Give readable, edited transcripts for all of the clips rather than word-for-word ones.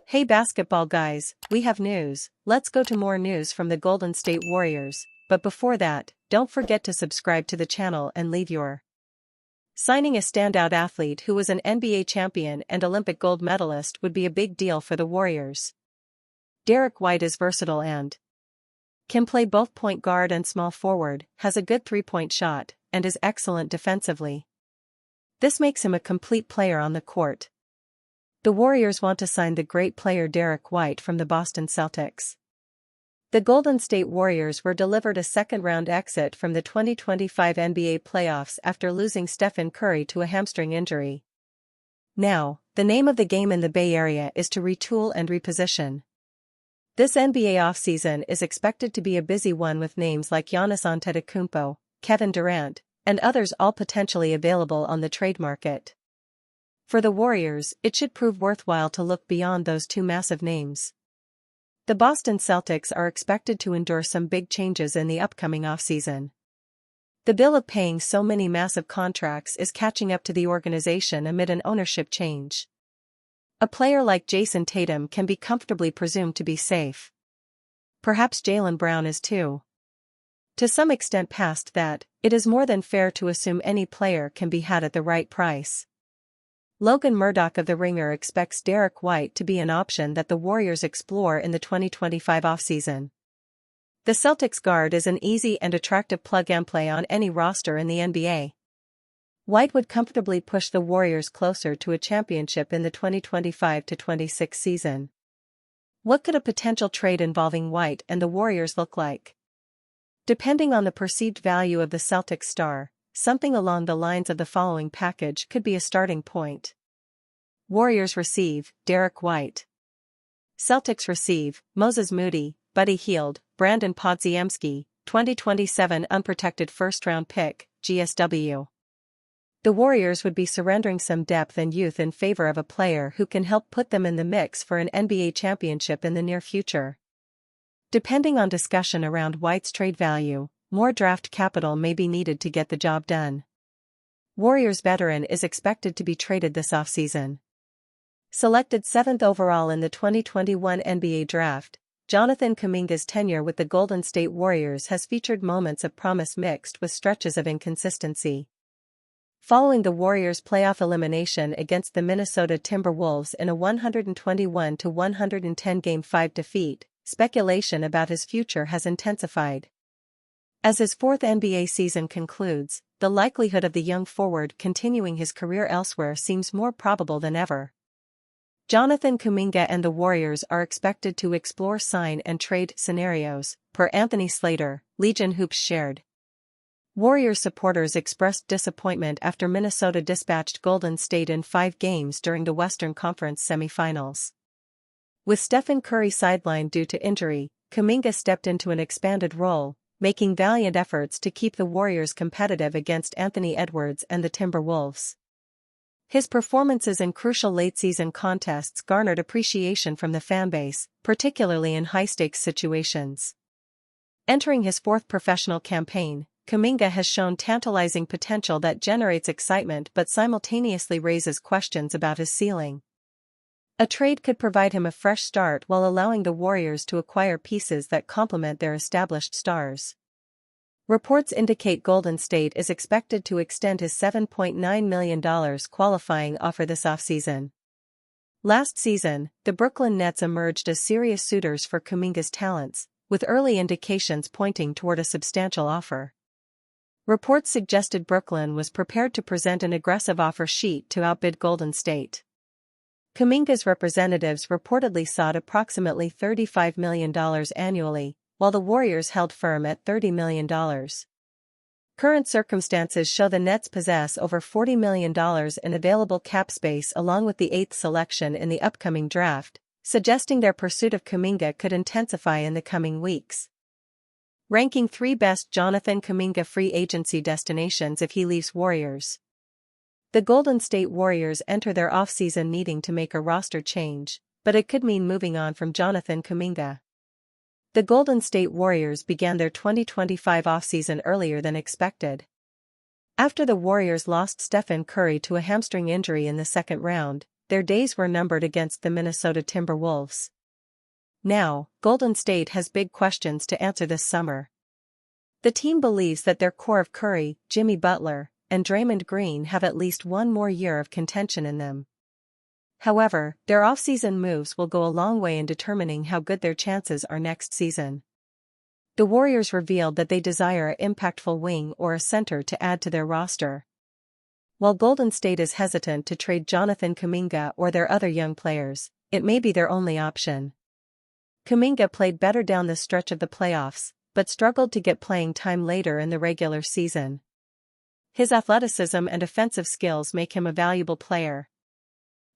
Hey basketball guys, we have news. Let's go to more news from the Golden State Warriors, but before that, don't forget to subscribe to the channel and leave your signing a standout athlete who was an NBA champion and Olympic gold medalist would be a big deal for the Warriors. Derek White is versatile and can play both point guard and small forward, has a good three-point shot, and is excellent defensively. This makes him a complete player on the court. The Warriors want to sign the great player Derek White from the Boston Celtics. The Golden State Warriors were delivered a second-round exit from the 2025 NBA playoffs after losing Stephen Curry to a hamstring injury. Now, the name of the game in the Bay Area is to retool and reposition. This NBA offseason is expected to be a busy one with names like Giannis Antetokounmpo, Kevin Durant, and others all potentially available on the trade market. For the Warriors, it should prove worthwhile to look beyond those two massive names. The Boston Celtics are expected to endure some big changes in the upcoming offseason. The bill of paying so many massive contracts is catching up to the organization amid an ownership change. A player like Jason Tatum can be comfortably presumed to be safe. Perhaps Jaylen Brown is too. To some extent past that, it is more than fair to assume any player can be had at the right price. Logan Murdoch of The Ringer expects Derek White to be an option that the Warriors explore in the 2025 offseason. The Celtics guard is an easy and attractive plug-and-play on any roster in the NBA. White would comfortably push the Warriors closer to a championship in the 2025-26 season. What could a potential trade involving White and the Warriors look like? Depending on the perceived value of the Celtics star, something along the lines of the following package could be a starting point. Warriors receive Derek White. Celtics receive Moses Moody, Buddy Hield, Brandon Podziemski, 2027 unprotected first-round pick, GSW. The Warriors would be surrendering some depth and youth in favor of a player who can help put them in the mix for an NBA championship in the near future. Depending on discussion around White's trade value, more draft capital may be needed to get the job done. Warriors veteran is expected to be traded this offseason. Selected 7th overall in the 2021 NBA Draft, Jonathan Kuminga's tenure with the Golden State Warriors has featured moments of promise mixed with stretches of inconsistency. Following the Warriors' playoff elimination against the Minnesota Timberwolves in a 121-110 Game 5 defeat, speculation about his future has intensified. As his fourth NBA season concludes, the likelihood of the young forward continuing his career elsewhere seems more probable than ever. Jonathan Kuminga and the Warriors are expected to explore sign and trade scenarios, per Anthony Slater, Legion Hoops shared. Warriors supporters expressed disappointment after Minnesota dispatched Golden State in 5 games during the Western Conference semifinals. With Stephen Curry sidelined due to injury, Kuminga stepped into an expanded role, making valiant efforts to keep the Warriors competitive against Anthony Edwards and the Timberwolves. His performances in crucial late-season contests garnered appreciation from the fanbase, particularly in high-stakes situations. Entering his 4th professional campaign, Kuminga has shown tantalizing potential that generates excitement but simultaneously raises questions about his ceiling. A trade could provide him a fresh start while allowing the Warriors to acquire pieces that complement their established stars. Reports indicate Golden State is expected to extend his $7.9 million qualifying offer this offseason. Last season, the Brooklyn Nets emerged as serious suitors for Kuminga's talents, with early indications pointing toward a substantial offer. Reports suggested Brooklyn was prepared to present an aggressive offer sheet to outbid Golden State. Kuminga's representatives reportedly sought approximately $35 million annually, while the Warriors held firm at $30 million. Current circumstances show the Nets possess over $40 million in available cap space along with the 8th selection in the upcoming draft, suggesting their pursuit of Kuminga could intensify in the coming weeks. Ranking 3 best Jonathan Kuminga free agency destinations if he leaves Warriors. The Golden State Warriors enter their offseason needing to make a roster change, but it could mean moving on from Jonathan Kuminga. The Golden State Warriors began their 2025 offseason earlier than expected. After the Warriors lost Stephen Curry to a hamstring injury in the second round, their days were numbered against the Minnesota Timberwolves. Now, Golden State has big questions to answer this summer. The team believes that their core of Curry, Jimmy Butler, and Draymond Green have at least one more year of contention in them. However, their offseason moves will go a long way in determining how good their chances are next season. The Warriors revealed that they desire an impactful wing or a center to add to their roster. While Golden State is hesitant to trade Jonathan Kuminga or their other young players, it may be their only option. Kuminga played better down the stretch of the playoffs, but struggled to get playing time later in the regular season. His athleticism and offensive skills make him a valuable player.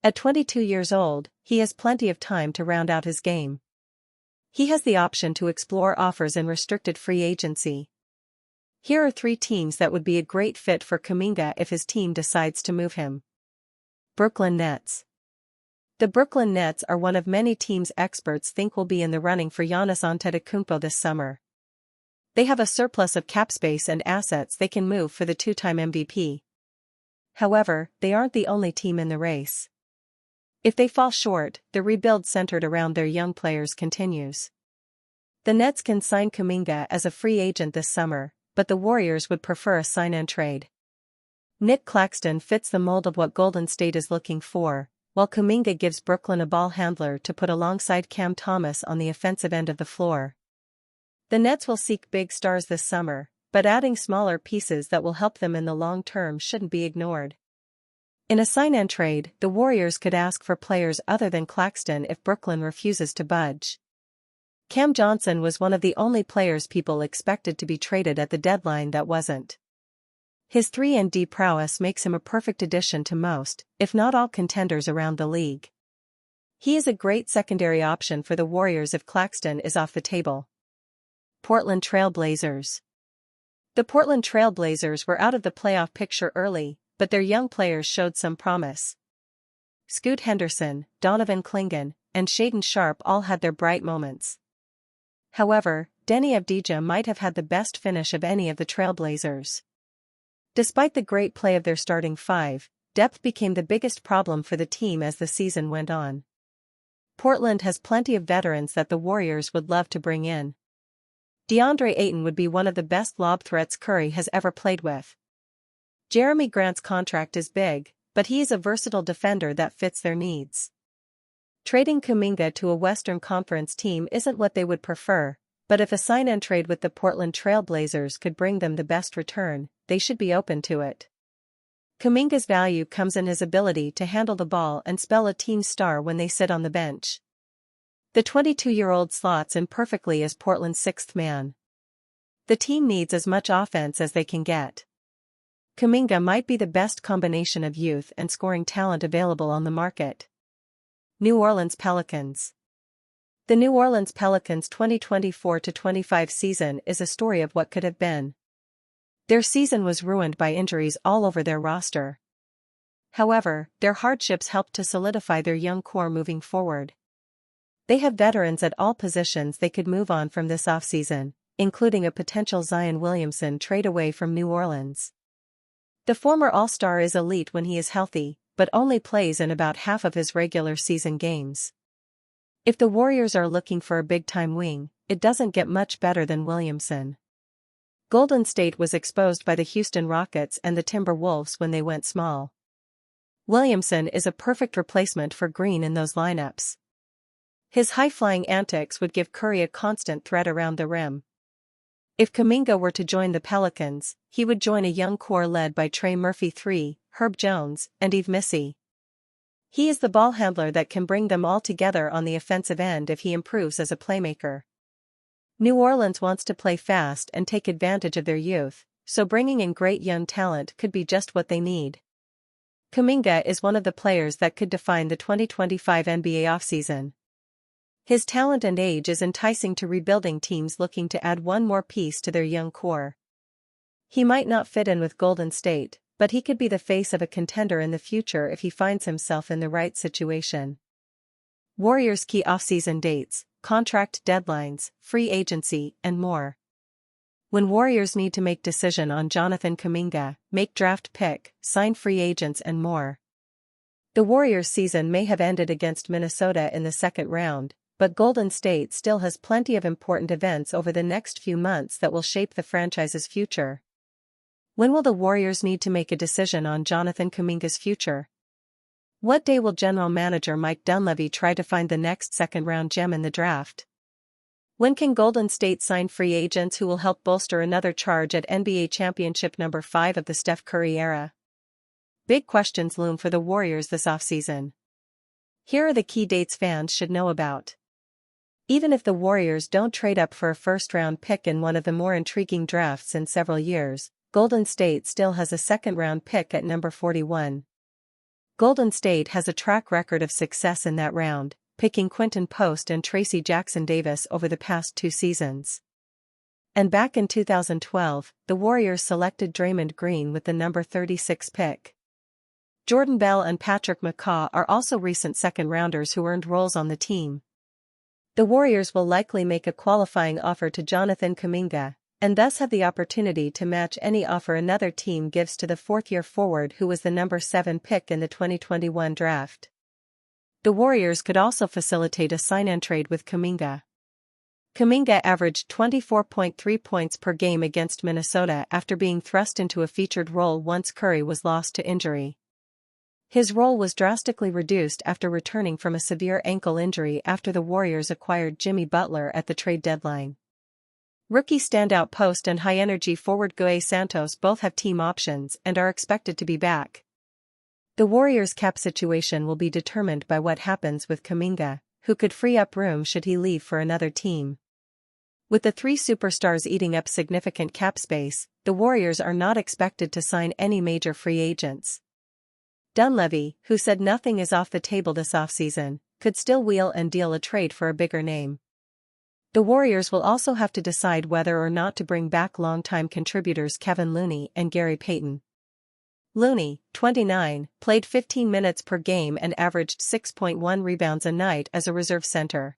At 22 years old, he has plenty of time to round out his game. He has the option to explore offers in restricted free agency. Here are 3 teams that would be a great fit for Kuminga if his team decides to move him. Brooklyn Nets. The Brooklyn Nets are one of many teams experts think will be in the running for Giannis Antetokounmpo this summer. They have a surplus of cap space and assets they can move for the 2-time MVP. However, they aren't the only team in the race. If they fall short, the rebuild centered around their young players continues. The Nets can sign Kuminga as a free agent this summer, but the Warriors would prefer a sign-and-trade. Nick Claxton fits the mold of what Golden State is looking for, while Kuminga gives Brooklyn a ball handler to put alongside Cam Thomas on the offensive end of the floor. The Nets will seek big stars this summer, but adding smaller pieces that will help them in the long term shouldn't be ignored. In a sign-and-trade, the Warriors could ask for players other than Claxton if Brooklyn refuses to budge. Cam Johnson was one of the only players people expected to be traded at the deadline that wasn't. His 3-and-D prowess makes him a perfect addition to most, if not all contenders around the league. He is a great secondary option for the Warriors if Claxton is off the table. Portland Trail Blazers. The Portland Trail Blazers were out of the playoff picture early, but their young players showed some promise. Scoot Henderson, Donovan Clingan, and Shaedon Sharpe all had their bright moments. However, Deni Avdija might have had the best finish of any of the Trailblazers. Despite the great play of their starting 5, depth became the biggest problem for the team as the season went on. Portland has plenty of veterans that the Warriors would love to bring in. DeAndre Ayton would be one of the best lob threats Curry has ever played with. Jeremy Grant's contract is big, but he is a versatile defender that fits their needs. Trading Kuminga to a Western Conference team isn't what they would prefer, but if a sign-and-trade with the Portland Trail Blazers could bring them the best return, they should be open to it. Kuminga's value comes in his ability to handle the ball and spell a team star when they sit on the bench. The 22-year-old slots in perfectly as Portland's 6th man. The team needs as much offense as they can get. Kuminga might be the best combination of youth and scoring talent available on the market. New Orleans Pelicans. The New Orleans Pelicans' 2024-25 season is a story of what could have been. Their season was ruined by injuries all over their roster. However, their hardships helped to solidify their young core moving forward. They have veterans at all positions they could move on from this offseason, including a potential Zion Williamson trade away from New Orleans. The former All-Star is elite when he is healthy, but only plays in about half of his regular season games. If the Warriors are looking for a big-time wing, it doesn't get much better than Williamson. Golden State was exposed by the Houston Rockets and the Timberwolves when they went small. Williamson is a perfect replacement for Green in those lineups. His high-flying antics would give Curry a constant threat around the rim. If Kuminga were to join the Pelicans, he would join a young core led by Trey Murphy III, Herb Jones, and Yves Missy. He is the ball handler that can bring them all together on the offensive end if he improves as a playmaker. New Orleans wants to play fast and take advantage of their youth, so bringing in great young talent could be just what they need. Kuminga is one of the players that could define the 2025 NBA offseason. His talent and age is enticing to rebuilding teams looking to add one more piece to their young core. He might not fit in with Golden State, but he could be the face of a contender in the future if he finds himself in the right situation. Warriors' key offseason dates, contract deadlines, free agency, and more. When Warriors need to make decision on Jonathan Kuminga, make draft pick, sign free agents and more. The Warriors' season may have ended against Minnesota in the second round, but Golden State still has plenty of important events over the next few months that will shape the franchise's future. When will the Warriors need to make a decision on Jonathan Kuminga's future? What day will General Manager Mike Dunleavy try to find the next second-round gem in the draft? When can Golden State sign free agents who will help bolster another charge at NBA Championship number 5 of the Steph Curry era? Big questions loom for the Warriors this offseason. Here are the key dates fans should know about. Even if the Warriors don't trade up for a first-round pick in one of the more intriguing drafts in several years, Golden State still has a second-round pick at number 41. Golden State has a track record of success in that round, picking Quinton Post and Tracy Jackson-Davis over the past 2 seasons. And back in 2012, the Warriors selected Draymond Green with the number 36 pick. Jordan Bell and Patrick McCaw are also recent second-rounders who earned roles on the team. The Warriors will likely make a qualifying offer to Jonathan Kuminga, and thus have the opportunity to match any offer another team gives to the fourth-year forward who was the number 7 pick in the 2021 draft. The Warriors could also facilitate a sign-and-trade with Kuminga. Kuminga averaged 24.3 points per game against Minnesota after being thrust into a featured role once Curry was lost to injury. His role was drastically reduced after returning from a severe ankle injury after the Warriors acquired Jimmy Butler at the trade deadline. Rookie standout post and high-energy forward Gueye Santos both have team options and are expected to be back. The Warriors' cap situation will be determined by what happens with Kuminga, who could free up room should he leave for another team. With the 3 superstars eating up significant cap space, the Warriors are not expected to sign any major free agents. Dunleavy, who said nothing is off the table this offseason, could still wheel and deal a trade for a bigger name. The Warriors will also have to decide whether or not to bring back longtime contributors Kevin Looney and Gary Payton. Looney, 29, played 15 minutes per game and averaged 6.1 rebounds a night as a reserve center.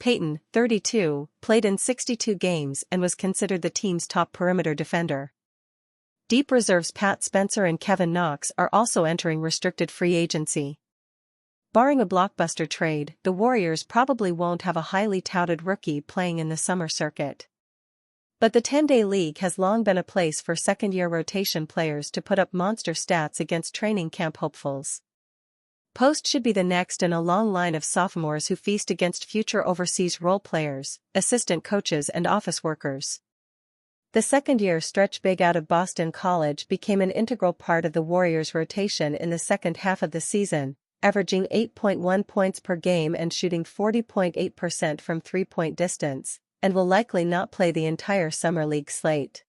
Payton, 32, played in 62 games and was considered the team's top perimeter defender. Deep reserves Pat Spencer and Kevin Knox are also entering restricted free agency. Barring a blockbuster trade, the Warriors probably won't have a highly touted rookie playing in the summer circuit. But the 10-day league has long been a place for second-year rotation players to put up monster stats against training camp hopefuls. Post should be the next in a long line of sophomores who feast against future overseas role players, assistant coaches and office workers. The second-year stretch big out of Boston College became an integral part of the Warriors' rotation in the second half of the season, averaging 8.1 points per game and shooting 40.8% from three-point distance, and will likely not play the entire summer league slate.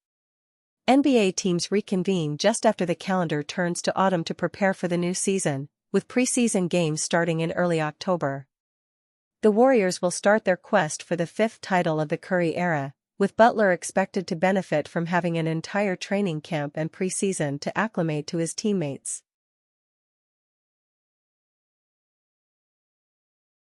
NBA teams reconvene just after the calendar turns to autumn to prepare for the new season, with preseason games starting in early October. The Warriors will start their quest for the 5th title of the Curry era, with Butler expected to benefit from having an entire training camp and preseason to acclimate to his teammates.